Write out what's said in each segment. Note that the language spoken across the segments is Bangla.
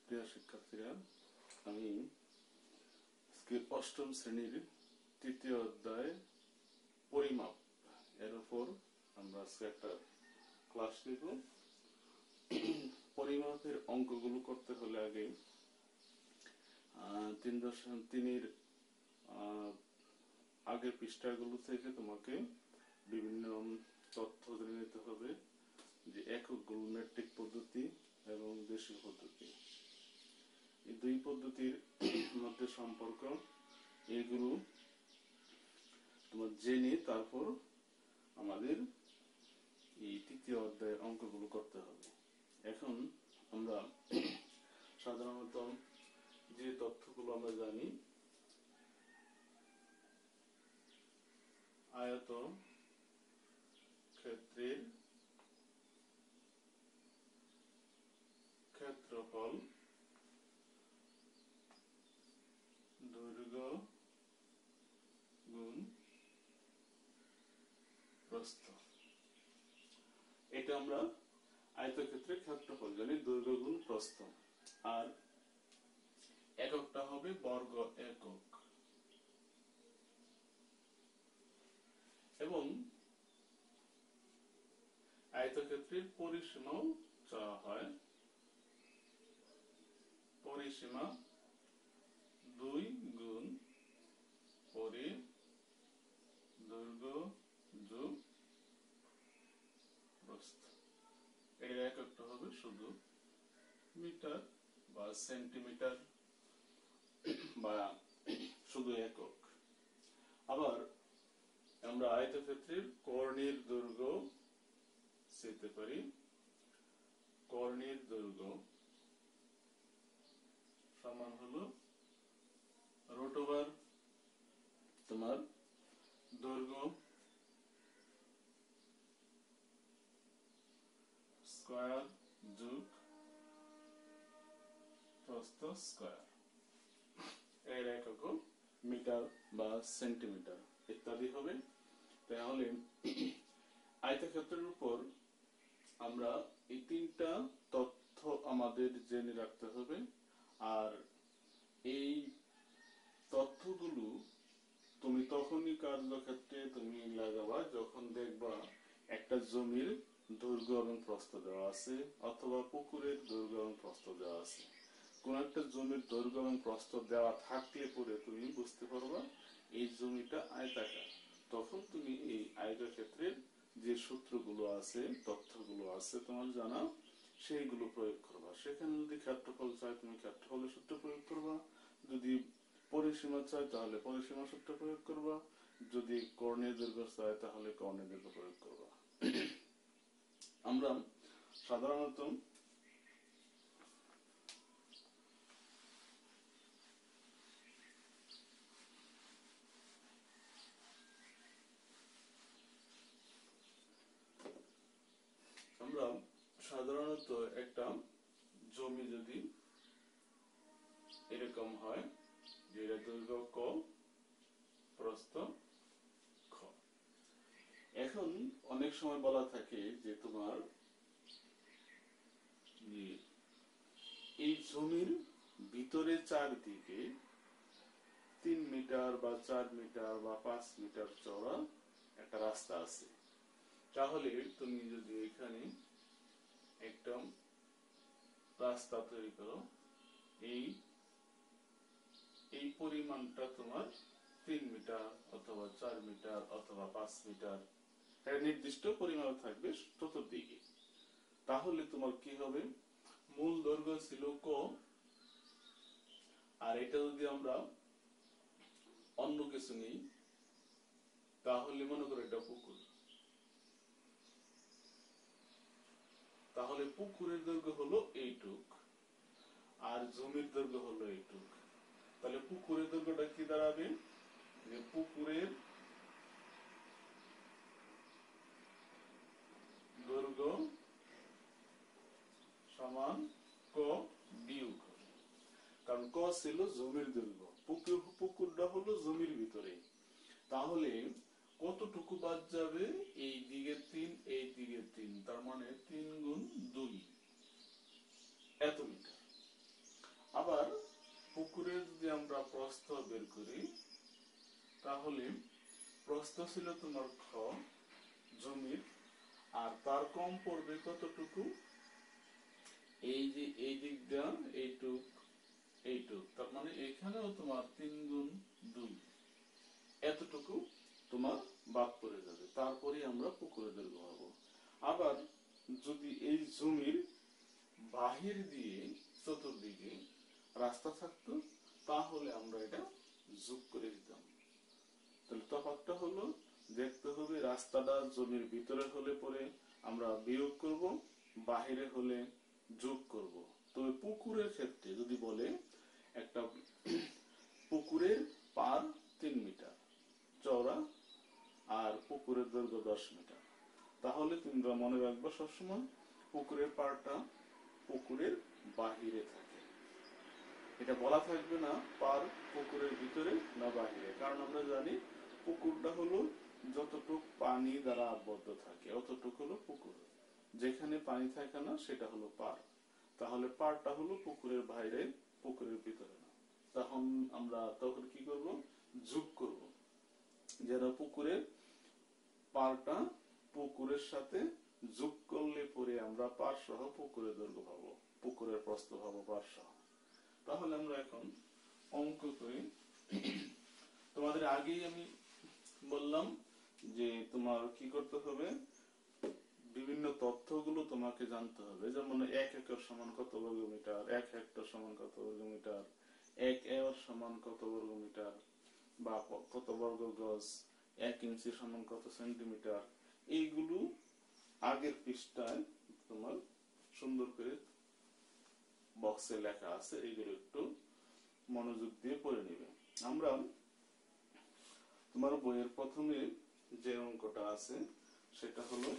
প্রিয় শিক্ষার্থীরা, আমি আজকে অষ্টম শ্রেণীর তৃতীয় অধ্যায় পরিমাপ এর উপর আমরা আজকে একটা ক্লাস নিব। পরিমাপের অঙ্কগুলো করতে হলে আগে 3.3 আগের পৃষ্ঠাগুলো থেকে তোমাকে বিভিন্ন তথ্য জেনে নিতে হবে, যে এককগুলো মেট্রিক পদ্ধতি এবং দেশীয় পদ্ধতি, এই দুই পদ্ধতির মধ্যে সম্পর্ক, এগুলো তোমার জেনে তারপর আমাদের এই তৃতীয় অধ্যায়ের অঙ্কগুলো করতে হবে। এখন আমরা সাধারণত যে তথ্যগুলো আমরা জানি, আয়ত ক্ষেত্রের ক্ষেত্রফল দৈর্ঘ্য গুণ প্রস্থ, এটা আমরা আয়তক্ষেত্রের ক্ষেত্রফল জানি, দৈর্ঘ্য গুণ প্রস্থ। আর এককটা হবে বর্গ একক, এবং আয়তক্ষেত্রের পরিসীমাও চাওয়া হয়। পরিসীমা 2 গুণ দৈর্ঘ্য যোগ প্রস্থ। এর এককটা হবে শুধু মিটার বা সেন্টিমিটার বা শুধু একক। আবার আমরা আয়তক্ষেত্রের কর্ণের দৈর্ঘ্য চেতে পারি। কর্ণের দৈর্ঘ্য সমান হলো √, তোমার দৈর্ঘ্য স্কয়ার যোগ প্রস্থ স্কয়ার। এর একক মিটার বা সেন্টিমিটার ইত্যাদি হবে। তাহলে আয়তক্ষেত্রের উপর আমরা এই তিনটা তথ্য আমাদের জেনে রাখতে হবে। আর এই তথ্যগুলো তুমি তখনই কার্যক্ষেত্রে তুমি লাগাবা যখন দেখবা একটা জমির দৈর্ঘ্য এবং প্রস্থ দেওয়া আছে, অথবা পুকুরের দৈর্ঘ্য এবং প্রস্থ দেওয়া আছে। কোন একটা জমির দৈর্ঘ্য এবং প্রস্থ দেওয়া থাকলে পরে তুমি বুঝতে পারবা এই জমিটা আয়তাকার। তখন তুমি এই আয়তক্ষেত্রের যে সূত্রগুলো আছে, তথ্যগুলো আছে তোমার জানা, সেইগুলো প্রয়োগ করবা। সেখানে যদি ক্ষেত্রফল চাই তুমি ক্ষেত্রফলের সূত্র প্রয়োগ করবা, যদি পরিসীমা চাই তাহলে পরিসীমা সূত্র প্রয়োগ করবা, যদি কর্ণের দৈর্ঘ্য চাই তাহলে কর্ণের দৈর্ঘ্য প্রয়োগ করবা। আমরা সাধারণত একটা জমি যদি এরকম হয় যে এর দৈর্ঘ্য ক, প্রস্থ খ। এখন অনেক সময় বলা থাকে যে তোমার এই জমির ভিতরে চারদিকে 3 মিটার বা 4 মিটার বা 5 মিটার চওড়া একটা রাস্তা আছে। তাহলে তুমি যদি এখানে একটা রাস্তা তৈরি করো, এই পরিমাণটা তোমার 3 মিটার অথবা 4 মিটার অথবা 5 মিটার, একটা নির্দিষ্ট পরিমাণ থাকবে চতুর্দিকে। তাহলে তোমার কি হবে, মূল দৈর্ঘ্য ছিল ক, আর এটা যদি আমরা অন্য কিছু নেই, তাহলে মনে করো এটা পুকুর, তাহলে পুকুরের দৈর্ঘ্য হলো এইটুক আর জমির দৈর্ঘ্য হলো এইটুক। তাহলে পুকুরের দৈর্ঘ্যটা কি দাঁড়াবে, যে পুকুরের দৈর্ঘ্য সমান ক বিয়োগ, কারণ ক ছিল জমির দৈর্ঘ্য, পুকুরটা হলো জমির ভিতরে। তাহলে কতটুকু বাদ যাবে, এই দিকে 3 এই দিকে 3, তার মানে 3 গুণ 2 এত মিটার। আবার পুকুরে যদি আমরা প্রস্থ বের করি, তাহলে প্রস্থ ছিল তোমার খ জমির, আর তার কম পড়বে কতটুকু, এই যে এই দিক দিয়া এইটুক এইটুক, তার মানে এখানেও তোমার 3 গুণ 2 এতটুকু তোমার বাদ পড়ে যাবে, তারপরে আমরা পুকুরের দৈর্ঘ্য পাবো। আবার যদি এই জমির বাহির দিয়ে চতুর্দিকে রাস্তা থাকতো, তাহলে আমরা এটা যোগ করে দিতাম। তাহলে তফাৎটা হলো, দেখতে হবে রাস্তাটা জমির ভিতরে হলে পরে আমরা বিয়োগ করব, বাহিরে হলে যোগ করব। তবে পুকুরের ক্ষেত্রে যদি বলে একটা পুকুরের পার 3 মিটার চওড়া আর পুকুরের দৈর্ঘ্য 10 মিটার, তাহলে তোমরা মনে রাখবে সবসময় পুকুরের পাড়টা পুকুরের বাহিরে থাকে। এটা বলা থাকবে না পার পুকুরের ভিতরে না বাহিরে, কারণ আমরা জানি পুকুরটা হলো যতটুক পানি দ্বারা আবদ্ধ থাকে অতটুকু হলো পুকুর, যেখানে পানি থাকে না সেটা হলো পার। তাহলে পারটা হলো পুকুরের বাইরে, পুকুরের ভিতরে না। তখন কি করব, যোগ করব, যেন পুকুরের পারটা পুকুরের সাথে যোগ করলে পরে আমরা পার সহ পুকুরের দৈর্ঘ্য পাবো, পুকুরের প্রস্থ পাবো পার সহ। তাহলে আমরা এখন অঙ্ক করি। তোমাদের আগেই আমি বললাম যে তোমার কি করতে হবে, বিভিন্ন তথ্যগুলো তোমাকে জানতে হবে। যেমন 1 একর সমান কত বর্গ মিটার, 1 হেক্টর সমান কত বর্গ মিটার, 1 একর সমান কত বর্গ মিটার বা কত বর্গ গজ, 1 ইঞ্চি সমান কত সেন্টিমিটার, এইগুলো আগের পৃষ্ঠায় তোমার সুন্দর করে বক্সে লেখা আছে, এইগুলো একটু মনোযোগ দিয়ে পড়ে নিবে। আমরা তোমার বইয়ের প্রথমে যে অঙ্কটা আছে সেটা হলো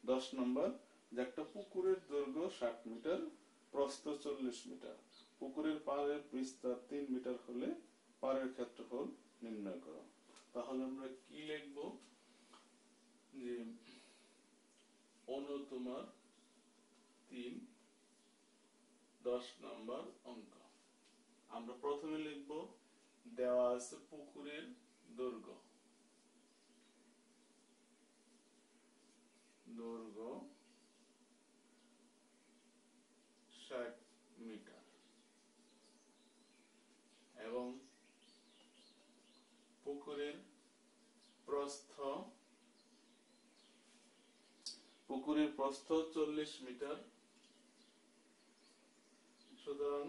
10 নম্বর, যে একটা পুকুরের দৈর্ঘ্য 60 মিটার, প্রস্থ 40 মিটার, পুকুরের পাড়ের বিস্তার 3 মিটার হলে পাড়ের ক্ষেত্রফল নির্ণয় করো। তাহলে আমরা কি লিখব, যে অনু তোমার 3 10 নম্বর অঙ্ক। আমরা প্রথমে লিখব, দেওয়া আছে পুকুরের দৈর্ঘ্য 60 মিটার এবং পুকুরের প্রস্থ 40 মিটার। সুতরাং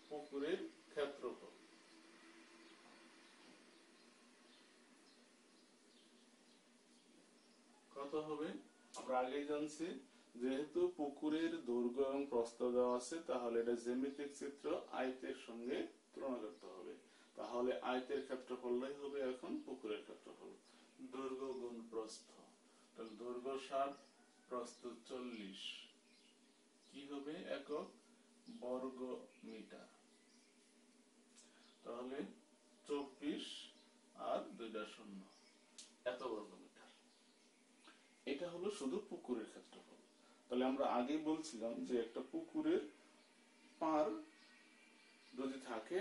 পুকুরের ক্ষেত্রফল কত হবে, আমরা আগেই জানছি যেহেতু পুকুরের দৈর্ঘ্য এবং প্রস্থ দেওয়া আছে, তাহলে এটা জ্যামিতিক চিত্র আয়তের সঙ্গে তুলনা করতে হবে। তাহলে আয়তের ক্ষেত্রফলটাই হবে এখন পুকুরের ক্ষেত্রফল, দৈর্ঘ্য গুণ প্রস্থ। তাহলে দৈর্ঘ্য 60, প্রস্থ 40, কি হবে একক বর্গ মিটার। তাহলে 24 আর 2টা শূন্য, এত বর্গ মিটার। এটা হলো শুধু পুকুরের ক্ষেত্রফল। তাহলে আমরা আগে বলছিলাম যে একটা পুকুরের পার যদি থাকে,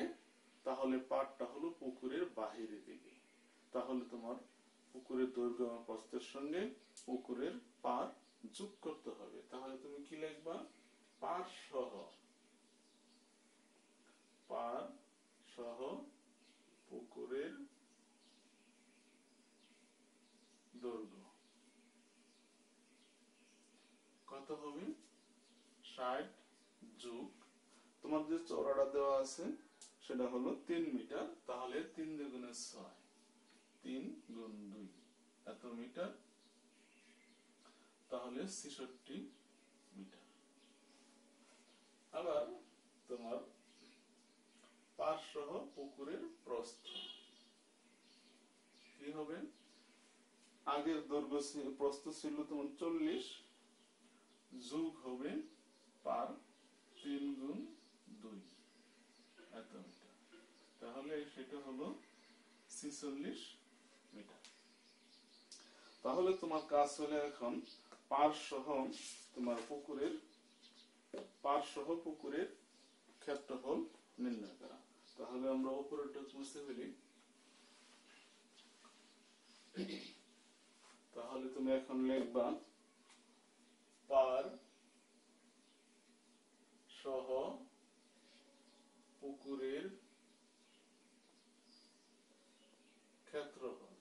তাহলে পাড়টা হলো পুকুরের বাহিরের দিকে। তাহলে তোমার পুকুরের দৈর্ঘ্য এবং প্রস্থের সঙ্গে পুকুরের পাড় যোগ করতে হবে। তাহলে তুমি কি লিখবা, পাড় সহ পুকুরের দৈর্ঘ্য কত হবে, 60 যোগ তোমার যে চওড়াটা দেওয়া আছে সেটা হলো 3 মিটার। তাহলে 3 দুগুণে 6, 3 গুণ 2 এত মিটার, তাহলে 66 মিটার। আবার তোমার পাড় সহ পুকুরের প্রস্থ কি হবে, আগের দৈর্ঘ্য প্রস্থ ছিল তোমার 40 যোগ হবে পার 3 গুণ 2 এত মিটার, তাহলে সেটা হলো 46 মিটার। তাহলে তোমার কাজ হলো এখন পার সহ তোমার পুকুরের পার সহ পুকুরের ক্ষেত্রফল নির্ণয় করা। তাহলে আমরা উপরেরটা মুছে ফেলি। তাহলে তুমি এখন লিখবা পার সহ পুকুরের ক্ষেত্রফল।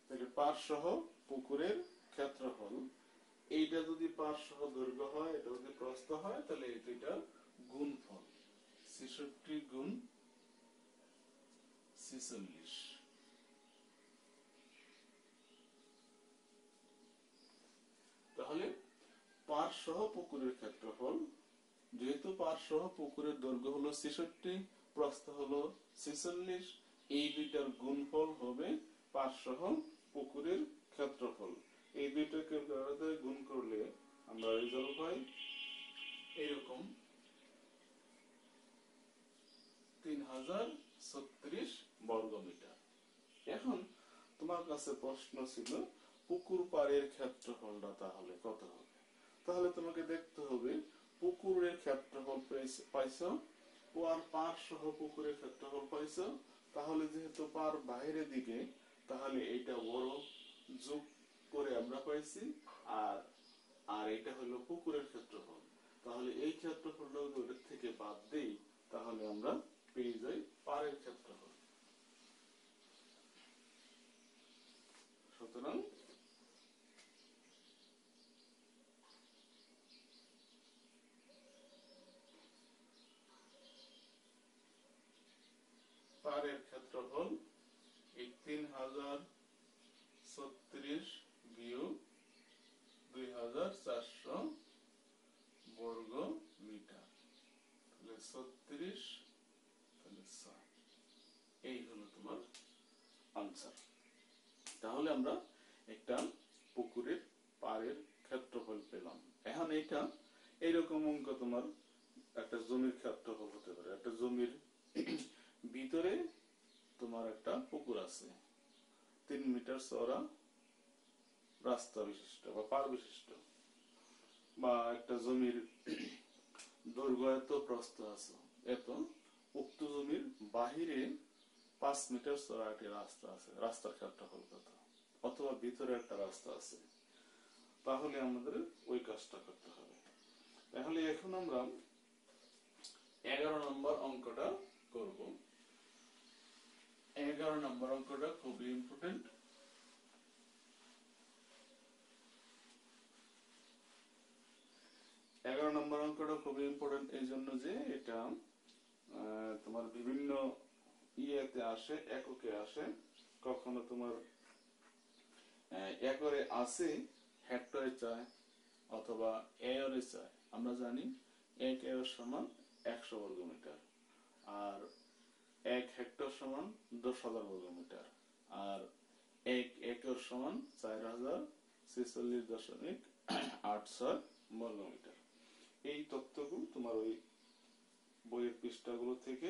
তাহলে পার সহ পুকুরের ক্ষেত্রফল, এইটা যদি পার সহ দৈর্ঘ্য হয়, এটা যদি প্রস্থ হয়, তাহলে এটা গুণফল 66 গুণ 46। তাহলে পার সহ পুকুরের ক্ষেত্রফল, যেহেতু পার সহ পুকুরের দৈর্ঘ্য হলো 66, প্রস্থ হলো 46, এই দুইটার গুণফল হবে পার সহ পুকুরের ক্ষেত্রফল। এই দুইটাকে গুণ করলে আমরা রেজাল্ট পাই এরকম 3036 বর্গমিটার। এখন তোমার কাছে প্রশ্ন ছিল পুকুর পাড়ের ক্ষেত্রফলটা তাহলে কত হবে। তাহলে তোমাকে দেখতে হবে পুকুরের ক্ষেত্রফল পাইছো, পার সহ পুকুরের ক্ষেত্রফল পাইছো। তাহলে যেহেতু পার বাইরের দিকে, তাহলে এটা বড় যোগ করে আমরা পাইছি, আর আর এটা হলো পুকুরের ক্ষেত্রফল। তাহলে এই ক্ষেত্রফলটা যদি থেকে বাদ দেই, তাহলে আমরা পেয়ে যাই পাড়ের ক্ষেত্রফল। সুতরাং পাড়ের ক্ষেত্রফল এই 3036 বিয়োগ 2400 বর্গ মিটার, তাহলে 36, তাহলে 6। এই হলো তোমার আনসার। তাহলে আমরা একটা পুকুরের পাড়ের ক্ষেত্রফল পেলাম। এখন এটা এইরকম অঙ্ক তোমার একটা জমির ক্ষেত্রফল হতে পারে। একটা জমির ভিতরে তোমার একটা পুকুর আছে, 3 মিটার চওড়া রাস্তা বিশিষ্ট বা পাড় বিশিষ্ট, বা একটা জমির দৈর্ঘ্য এত, প্রস্থ আছে এত, উক্ত জমির বাহিরে 5 মিটার চওড়া একটি রাস্তা আছে, রাস্তার ক্ষেত্রফল কত, অথবা ভিতরে একটা রাস্তা আছে, তাহলে আমাদের ওই কাজটা করতে হবে। তাহলে এখন আমরা 11 নম্বর অঙ্কটা করব। 11 নম্বর অঙ্কটা খুবই ইম্পর্টেন্ট। নম্বর অঙ্কটা খুবই ইম্পর্টেন্ট এই জন্য যে এটা তোমার বিভিন্ন ইয়েতে আসে, এককে আসে। কখনো তোমার একরে আসে হেক্টরে চায়, অথবা এরে চায়। আমরা জানি 1 এর সমান 100 বর্গ মিটার, আর 1 হেক্টর সমান 10,000 বর্গ মিটার, আর 1 একর সমান 4046.86 বর্গ মিটার। এই তথ্যগুলো তোমার ওই বইয়ের পৃষ্ঠাগুলো থেকে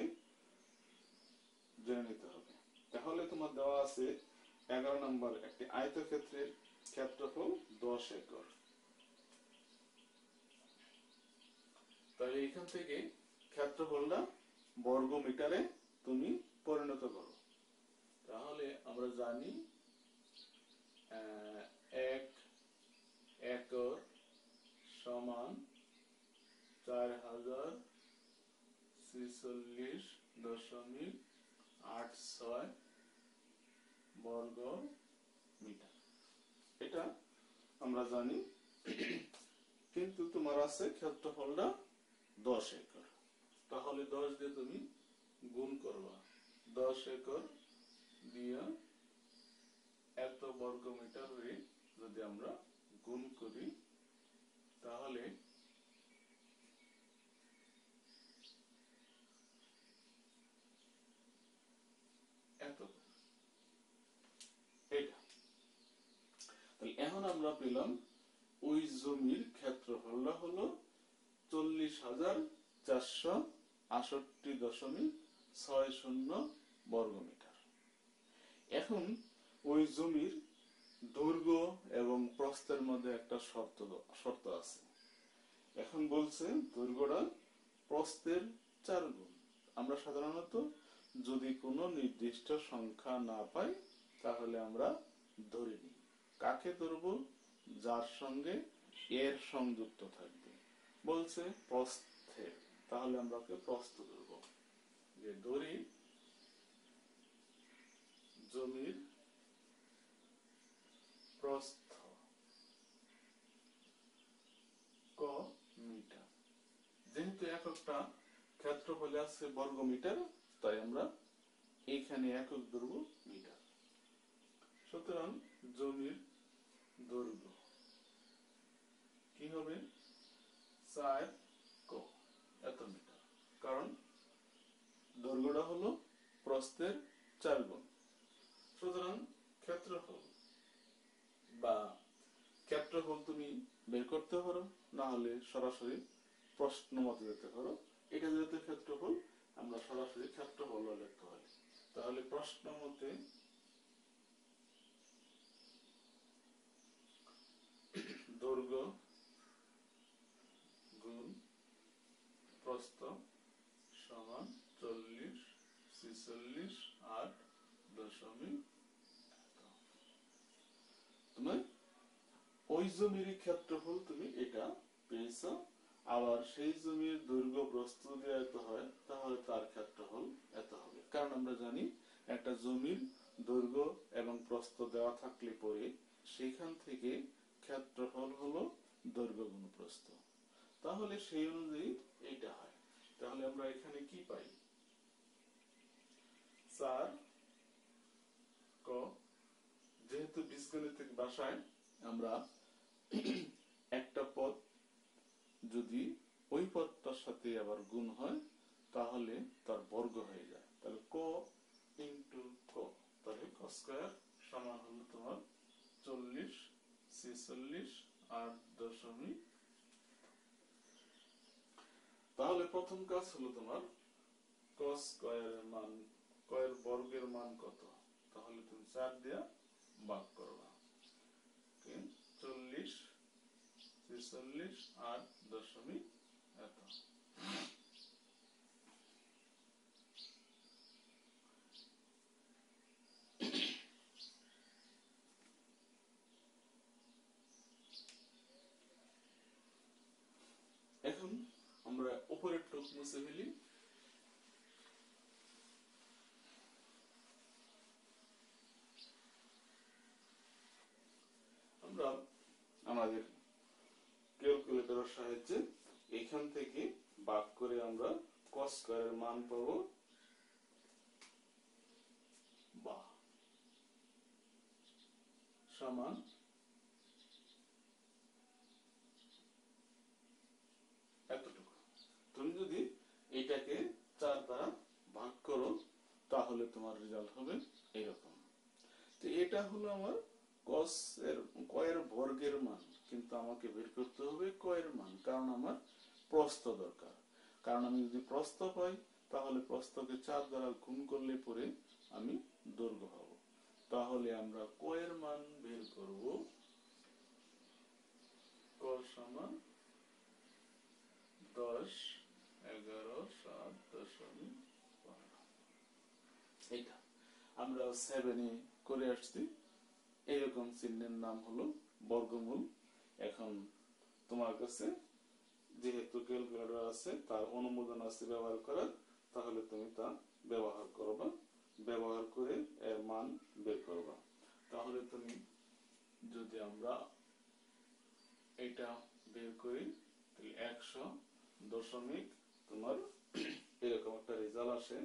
জেনে নিতে হবে। তাহলে তোমার দেওয়া আছে 11 নম্বর একটি আয়তক্ষেত্রের ক্ষেত্রফল 10 একর। তাহলে এখান থেকে ক্ষেত্রফলটা বর্গ মিটারে তুমি পরিণত করো। তাহলে আমরা জানি 1 একর সমান 4046.86 বর্গ মিটার, এটা আমরা জানি। কিন্তু তোমার আছে ক্ষেত্রফলটা 10 একর। তাহলে 10 দিয়ে তুমি গুণ করবা, 10 একর দিয়ে এত বর্গ মিটার যদি আমরা গুণ করি, তাহলে এত। এটা তাহলে এখন আমরা পেলাম ওই জমির ক্ষেত্রফলটা হলো 40,468.60 বর্গ মিটার। এখন ওই জমির দৈর্ঘ্য এবং প্রস্থের মধ্যে একটা শর্ত আছে। এখন বলছে দৈর্ঘ্যটা প্রস্থের 4 গুণ। আমরা সাধারণত যদি কোনো নির্দিষ্ট সংখ্যা না পাই তাহলে আমরা ধরে নিই। কাকে ধরব? যার সঙ্গে এর সংযুক্ত থাকবে। বলছে প্রস্থের, তাহলে আমরা প্রস্থ ধরব। যে ধরি জমির প্রস্থ ক মিটার। যেহেতু এককটা ক্ষেত্রফলে আছে বর্গ মিটার, তাই আমরা এইখানে একক ধরব মিটার। সুতরাং জমির দৈর্ঘ্য কি হবে? 4 ক এত মিটার, কারণ দৈর্ঘ্যটা হলো প্রস্থের 4 গুণ। সুতরাং ক্ষেত্রফল তুমি বের করতে পারো, না হলে সরাসরি প্রশ্ন মতে যেতে পারো। এটা যেহেতু ক্ষেত্রফল, আমরা সরাসরি ক্ষেত্রফল লিখতে পারি। তাহলে প্রশ্ন মতে দৈর্ঘ্য গুণ প্রস্থ সমান 40, 46, 8.। তুমি ওই জমির ক্ষেত্রফল তুমি এটা পেয়েছ। আবার সেই জমির দৈর্ঘ্য প্রস্থ যদি এত হয় তাহলে তার ক্ষেত্রফল এত হবে। কারণ আমরা জানি একটা জমির দৈর্ঘ্য এবং প্রস্থ দেওয়া থাকলে পরে সেখান থেকে ক্ষেত্রফল হলো দৈর্ঘ্য গুণ প্রস্থ। তাহলে সেই অনুযায়ী এইটা হয়। তাহলে আমরা এখানে কি পাই? 4 ক, যেহেতু বীজগণিতিক ভাষায় আমরা একটা পদ যদি ওই পদটার সাথে আবার গুণ হয় তাহলে তার বর্গ হয়ে যায়। তাহলে ক ইন্টু ক, তাহলে ক স্কয়ার সমান হলো তোমার 40, 46, 8.। তাহলে প্রথম কাজ হলো তোমার ক স্কয়ারের মান, ক এর বর্গের মান কত? তাহলে তুমি 4 দিয়া ভাগ করবা। 40, 46, 8.। এখন আমরা উপরের টুক মুছে ফেলি। আমরা আমাদের ক্যালকুলেটরের সাহায্যে এখান থেকে ভাগ করে আমরা cos স্কয়ারের মান পাবো বা সমান এতটুকু। তুমি যদি এটাকে 4 দ্বারা ভাগ করো তাহলে তোমার রেজাল্ট হবে এরকম। তো এটা হলো আমার cos এর ক এর বর্গের মান, কিন্তু আমাকে বের করতে হবে ক এর মান, কারণ আমার প্রস্থ দরকার। কারণ আমি যদি প্রস্থ পাই তাহলে প্রস্থকে 4 দ্বারা গুণ করলে পরে আমি দৈর্ঘ্য পাব। তাহলে আমরা ক এর মান বের করব ক সমান 10, 11, 7.15। এটা আমরা 7 এ করে আসছি। এরকম চিহ্নের নাম হলো বর্গমূল। এখন তোমার কাছে যেহেতু ক্যালকুলেটর আছে, তার অনুমোদন আছে ব্যবহার করার, তাহলে তুমি তা ব্যবহার করবা। ব্যবহার করে এর মান বের করবা। তাহলে তুমি যদি আমরা এটা বের করি তাহলে 100 তোমার এরকম একটা রেজাল্ট আসে,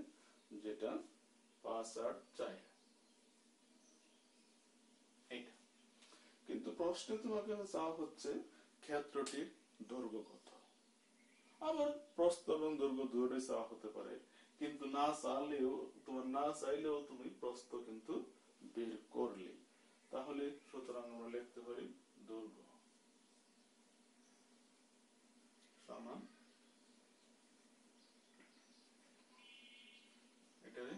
যেটা 584। এটা কিন্তু প্রশ্নে তোমাকে চাওয়া হচ্ছে ক্ষেত্রটির দৈর্ঘ্য কত। আবার প্রস্থ এবং দৈর্ঘ্য দুটোই চাওয়া হতে পারে, কিন্তু না চাইলেও তুমি প্রস্থ কিন্তু বের করলে। তাহলে সুতরাং আমরা লিখতে পারি দৈর্ঘ্য সমান এটারে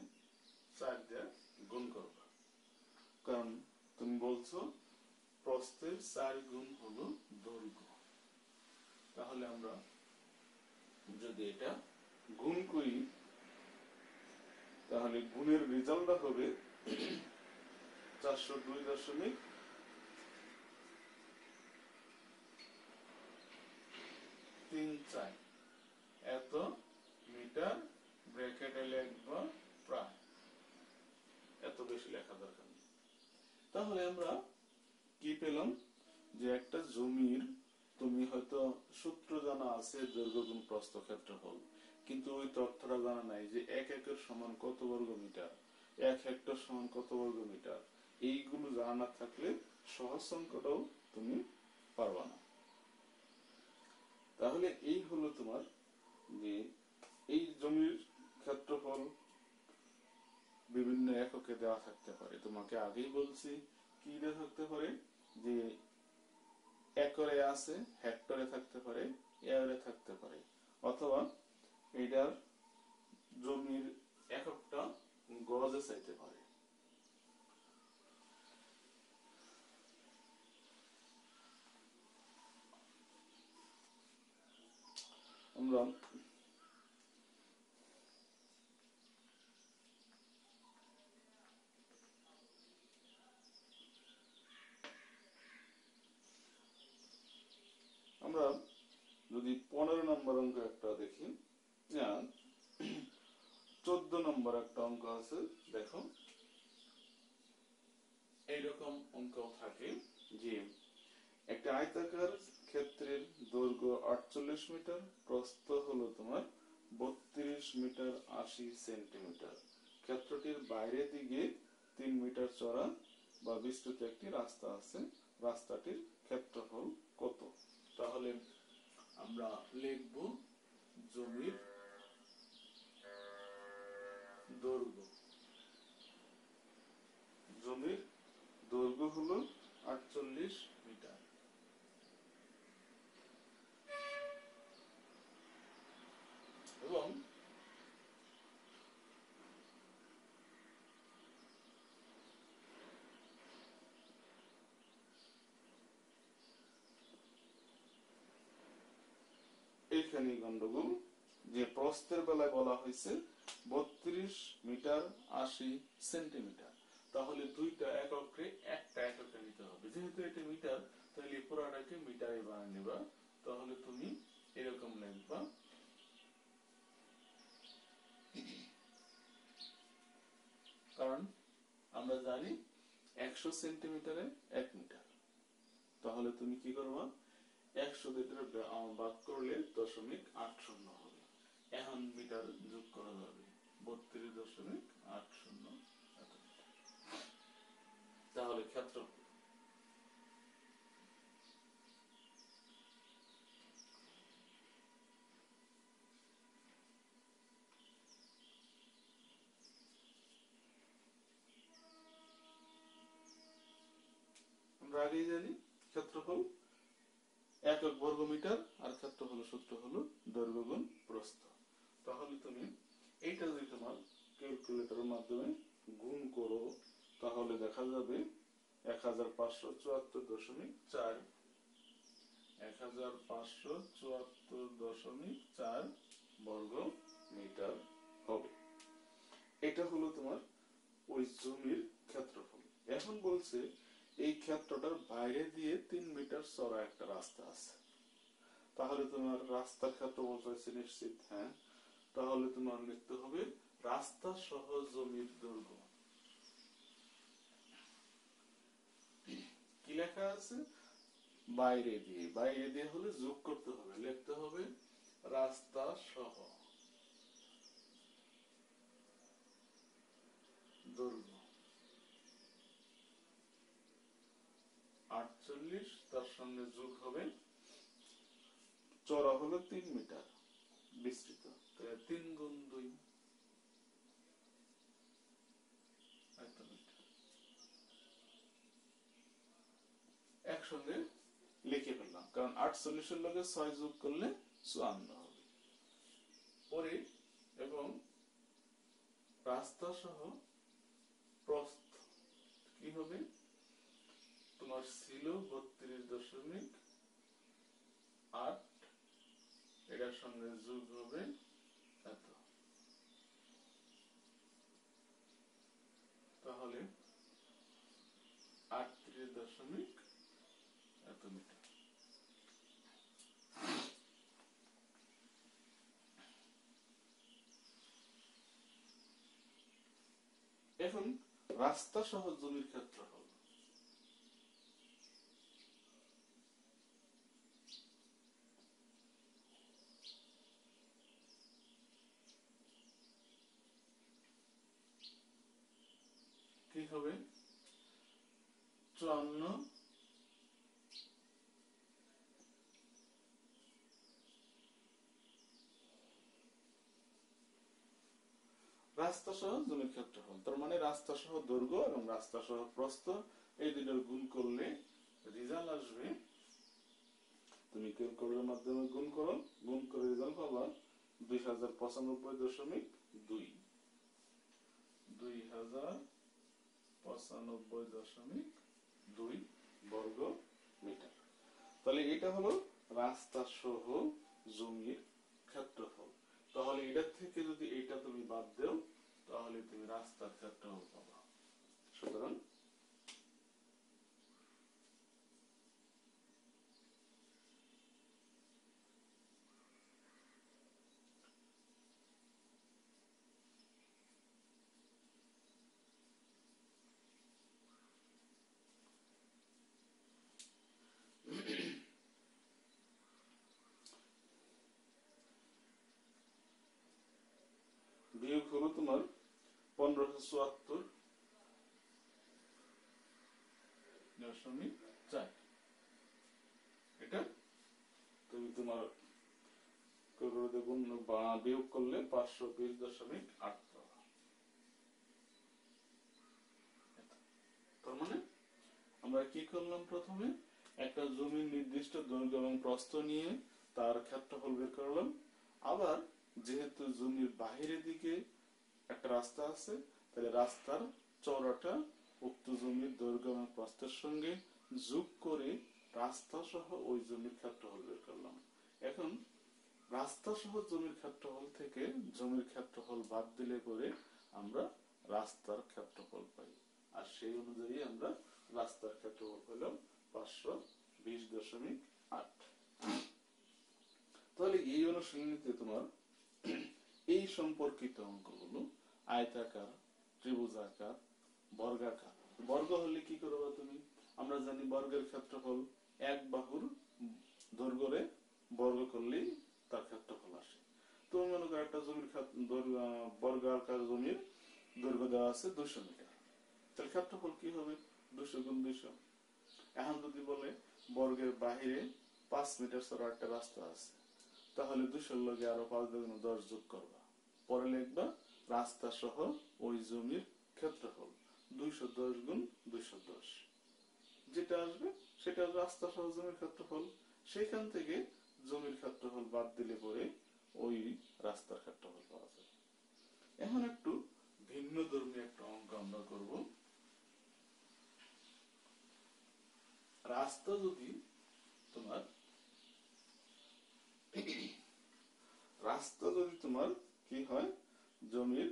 4 দিয়ে গুণ করবা। কারণ তুমি বলছো প্রস্থের 4 গুণ হলো দৈর্ঘ্য। তাহলে আমরা যদি এটা গুণ করি তাহলে গুণের রেজাল্টটা হবে 402.34 এত মিটার, ব্র্যাকেটে লিখবো প্রায়। এত বেশি লেখা দরকার নেই। তাহলে আমরা কি পেলাম যে একটা জমির তুমি হয়তো সূত্র জানা আছে দৈর্ঘ্য গুণ প্রস্থ ক্ষেত্রফল, কিন্তু ওই তথ্যটা জানা নাই যে 1 একর সমান কত বর্গ মিটার, 1 হেক্টর সমান কত বর্গ মিটার। এইগুলো জানা না থাকলে সহজ অঙ্কটাও তুমি পারবা না। তাহলে এই হলো তোমার যে এই জমির ক্ষেত্রফল বিভিন্ন এককে দেওয়া থাকতে পারে। তোমাকে আগেই বলছি কি দেওয়া থাকতে পারে, যে একরে আছে, হেক্টরে থাকতে পারে, এরে থাকতে পারে, অথবা এটার জমির এককটা গজে চাইতে পারে। আমরা যদি 15 নম্বর অঙ্ক একটা দেখি, 14 নম্বর একটা অঙ্ক আছে, দেখো এইরকম অঙ্ক থাকে যে একটা আয়তাকার ক্ষেত্রের দৈর্ঘ্য 48 মিটার, প্রস্থ হলো তোমার 32 মিটার 80 সেন্টিমিটার। ক্ষেত্রটির বাইরের দিকে 3 মিটার চওড়া বা বিস্তৃত একটি রাস্তা আছে, রাস্তাটির ক্ষেত্রফল কত? তাহলে আমরা লিখব জমির দৈর্ঘ্য। জমির দৈর্ঘ্য হলো 48 মিটার এবং এইখানে গন্ডগোল, যে প্রস্থের বেলায় বলা হয়েছে 32 মিটার 80 সেন্টিমিটার। তাহলে দুইটা এককে একটা এককে নিতে হবে, যেহেতু এটা মিটার তাহলে পুরোটাকে মিটারে বানিয়ে নিবা। তাহলে তুমি এরকম লিখবা, কারণ আমরা জানি 100 সেন্টিমিটারে 1 মিটার। তাহলে তুমি কি করবা, 100 দিয়ে ভাগ করলে 0.80 হবে। এখন মিটার যোগ করা যাবে, 32.80। তাহলে ক্ষেত্রফল আমরা আগেই জানি ক্ষেত্রফল একক বর্গ মিটার, আর ক্ষেত্রফল সূত্র হলো দৈর্ঘ্য গুণ প্রস্থ। তাহলে তুমি এইটা যদি তোমার ক্যালকুলেটরের মাধ্যমে গুণ করো তাহলে দেখা যাবে 1574.4 1574.4 বর্গ মিটার হবে। এটা হলো তোমার ওই জমির ক্ষেত্রফল। এখন বলছে এই ক্ষেত্রটার বাইরে দিয়ে 3 মিটার চওড়া একটা রাস্তা আছে। তাহলে তোমার রাস্তার ক্ষেত্রফল চাইছে নিশ্চিত, হ্যাঁ। তাহলে তোমার লিখতে হবে রাস্তা সহ জমির দৈর্ঘ্য। কি লেখা আছে, বাইরে দিয়ে, বাইরে দিয়ে হলে যোগ করতে হবে, লিখতে হবে রাস্তা সহ দৈর্ঘ্য 48, তার সঙ্গে যোগ হবে চওড়া হলো 3 মিটার, বিস্তৃত 3 গুণ 2 একসঙ্গে লিখে ফেললাম, কারণ 48 এর লগে 6 যোগ করলে 54 হবে। পরে এবং রাস্তা সহ প্রস্থ কি হবে, তোমার ছিল সঙ্গে যোগ হবে এত, তাহলে 38 এত মিটার। এখন রাস্তা সহ জমির ক্ষেত্রফল। কি হবে? 54 রাস্তা সহ জমির ক্ষেত্রফল, তার মানে রাস্তা সহ দৈর্ঘ্য এবং রাস্তা সহ প্রস্থ এই দুটোর গুণ করলে রেজাল্ট আসবে। তুমি ক্যালকুলেটরের মাধ্যমে গুণ করো, গুণ করে রেজাল্ট পাবা 2095.2 2095.2 বর্গ মিটার। তাহলে এটা হলো রাস্তা সহ জমির ক্ষেত্রফল। তাহলে এটার থেকে যদি এটা তুমি বাদ দাও তাহলে তুমি রাস্তার ক্ষেত্রফল পাবা। সুতরাং বিয়োগ হলো তোমার 1574.4। এটা তুমি তোমার গুণ বা বিয়োগ করলে 520.8 পাবা। তার মানে আমরা কি করলাম? প্রথমে একটা জমির নির্দিষ্ট দৈর্ঘ্য এবং প্রস্থ নিয়ে তার ক্ষেত্রফল বের করলাম। আবার যেহেতু জমির বাহিরের দিকে একটা রাস্তা আছে, তাহলে রাস্তার চওড়াটা উক্ত জমির দৈর্ঘ্য এবং প্রস্থের সঙ্গে যোগ করে রাস্তা সহ ওই জমির ক্ষেত্রফল বের করলাম। এখন রাস্তা সহ জমির ক্ষেত্রফল থেকে জমির ক্ষেত্রফল বাদ দিলে পরে আমরা রাস্তার ক্ষেত্রফল পাই, আর সেই অনুযায়ী আমরা রাস্তার ক্ষেত্রফল পেলাম 520.8। তাহলে এই অনুশীলনীতে তোমার এই সম্পর্কিত অঙ্কগুলো আয়তাকার, ত্রিভুজাকার, বর্গাকার। বর্গ হলে কি করবে তুমি? আমরা জানি বর্গের ক্ষেত্রফল এক বাহুর দৈর্ঘ্যে বর্গ করলেই তার ক্ষেত্রফল আসে। তুমি মনে করো একটা জমির বর্গাকার জমির দৈর্ঘ্য দেওয়া আছে 200 মিটার, তাহলে ক্ষেত্রফল কি হবে? 200 গুণ 200। এখন যদি বলে বর্গের বাহিরে 5 মিটার চড়া একটা রাস্তা আছে, তাহলে 200 লগে আরো 5 গুণ 10 যোগ করবা, পরে লিখবা রাস্তা সহ ওই জমির ক্ষেত্রফল 210 গুণ 210। যেটা আসবে সেটা রাস্তা সহ জমির ক্ষেত্রফল। সেখান থেকে জমির ক্ষেত্রফল বাদ দিলে পরে ওই রাস্তার ক্ষেত্রফল পাওয়া যাবে। এখন একটু ভিন্ন ধর্মী একটা অঙ্ক আমরা করব। রাস্তা যদি তোমার কি হয়? জমির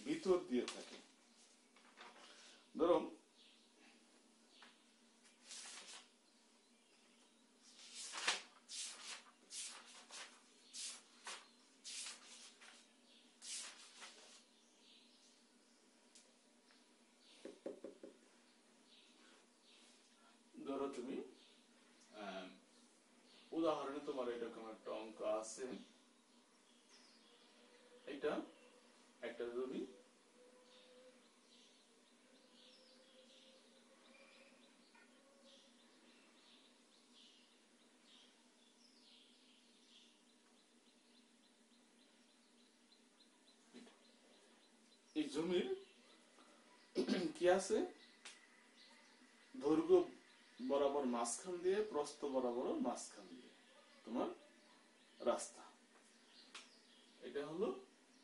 ভিতর দিয়ে থাকে। ধরো তুমি উদাহরণে তোমার এরকম একটা অঙ্ক আছে। এটা একটা জমি, এই জমির কি আছে? দৈর্ঘ্য বরাবর মাঝখান দিয়ে, প্রস্থ বরাবর মাঝখান দিয়ে তোমার রাস্তা। এটা হলো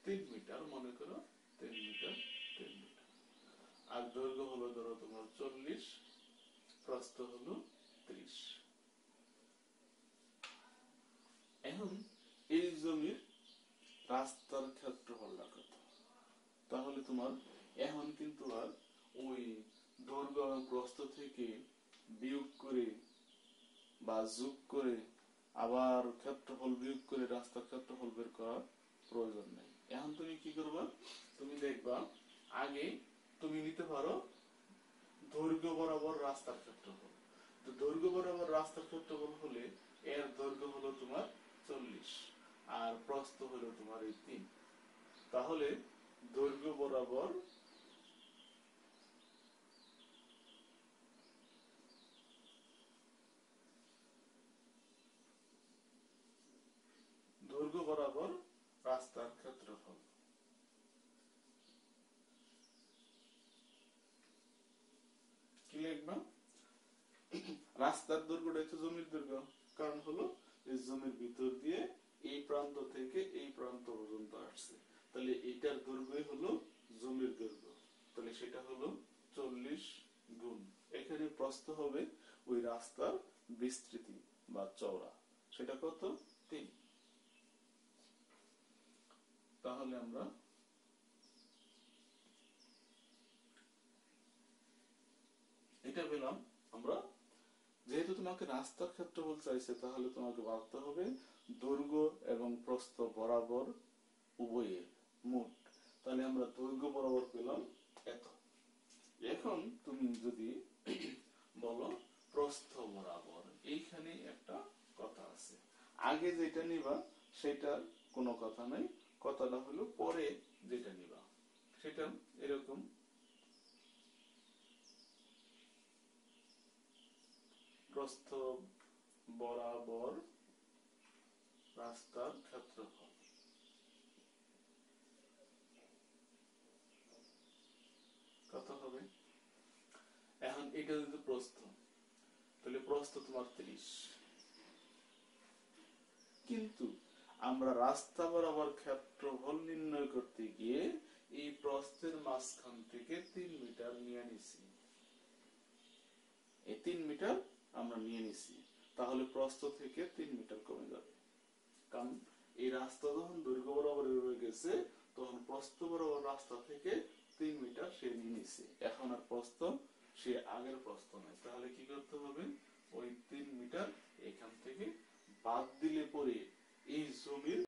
3 মিটার, মনে করো 3 মিটার 3 মিটার। আর দৈর্ঘ্য হলো ধরো তোমার 40, প্রস্থ হলো 30। এখন এই জমির রাস্তার ক্ষেত্রফলটা কত। তাহলে তোমার এখন কিন্তু আর ওই দৈর্ঘ্য এবং প্রস্থ থেকে বিয়োগ করে বা যোগ করে আবার ক্ষেত্রফল বিয়োগ করে রাস্তার ক্ষেত্রফল বের করার প্রয়োজন নেই। এখন তুমি কি করবা, তুমি দেখবা আগে তুমি নিতে পারো দৈর্ঘ্য বরাবর রাস্তার ক্ষেত্রফল। তো দৈর্ঘ্য বরাবর রাস্তার ক্ষেত্রফল হলে এর দৈর্ঘ্য হলো তোমার 40 আর প্রস্থ হলো তোমার এই 3। তাহলে দৈর্ঘ্য বরাবর রাস্তার ক্ষেত্রফল কি লিখবা, রাস্তার দৈর্ঘ্যটা হচ্ছে জমির দৈর্ঘ্য, কারণ হলো এই জমির ভিতর দিয়ে এই প্রান্ত থেকে এই প্রান্ত পর্যন্ত আসছে, তাহলে এটার দৈর্ঘ্যই হলো জমির দৈর্ঘ্য, তাহলে সেটা হলো 40 গুণ এখানে প্রস্থ হবে ওই রাস্তার বিস্তৃতি বা চওড়া, সেটা কত 3। তাহলে আমরা এটা পেলাম। আমরা যেহেতু তোমাকে রাস্তার ক্ষেত্রফল চাইছে, তাহলে তোমাকে ভাবতে হবে দৈর্ঘ্য এবং প্রস্থ বরাবর উভয়ের মোট। তাহলে আমরা দৈর্ঘ্য বরাবর পেলাম এত। এখন তুমি যদি বলো প্রস্থ বরাবর, এইখানে একটা কথা আছে, আগে যেটা নিবা সেটার কোনো কথা নাই, কথাটা হলো পরে যেটা নিবা সেটা এরকম। প্রস্থ বরাবর রাস্তার ক্ষেত্রফল কত হবে। এখন এটা যদি প্রস্থ, তাহলে প্রস্থ তোমার 30, কিন্তু আমরা রাস্তা বরাবর ক্ষেত্রফল নির্ণয় করতে গিয়ে এই প্রস্থের মাঝখান থেকে 3 মিটার নিয়ে নিছি, এই 3 মিটার আমরা নিয়ে নিছি, তাহলে প্রস্থ থেকে 3 মিটার কমে যাবে, কারণ এই রাস্তা যখন দৈর্ঘ্য বরাবর গেছে তখন প্রস্থ বরাবর রাস্তা থেকে 3 মিটার সে নিয়ে নিছে, এখন আর প্রস্থ সে আগের প্রস্থ নাই, তাহলে কি করতে হবে ওই 3 মিটার এখান থেকে বাদ দিলে পরে এই জমির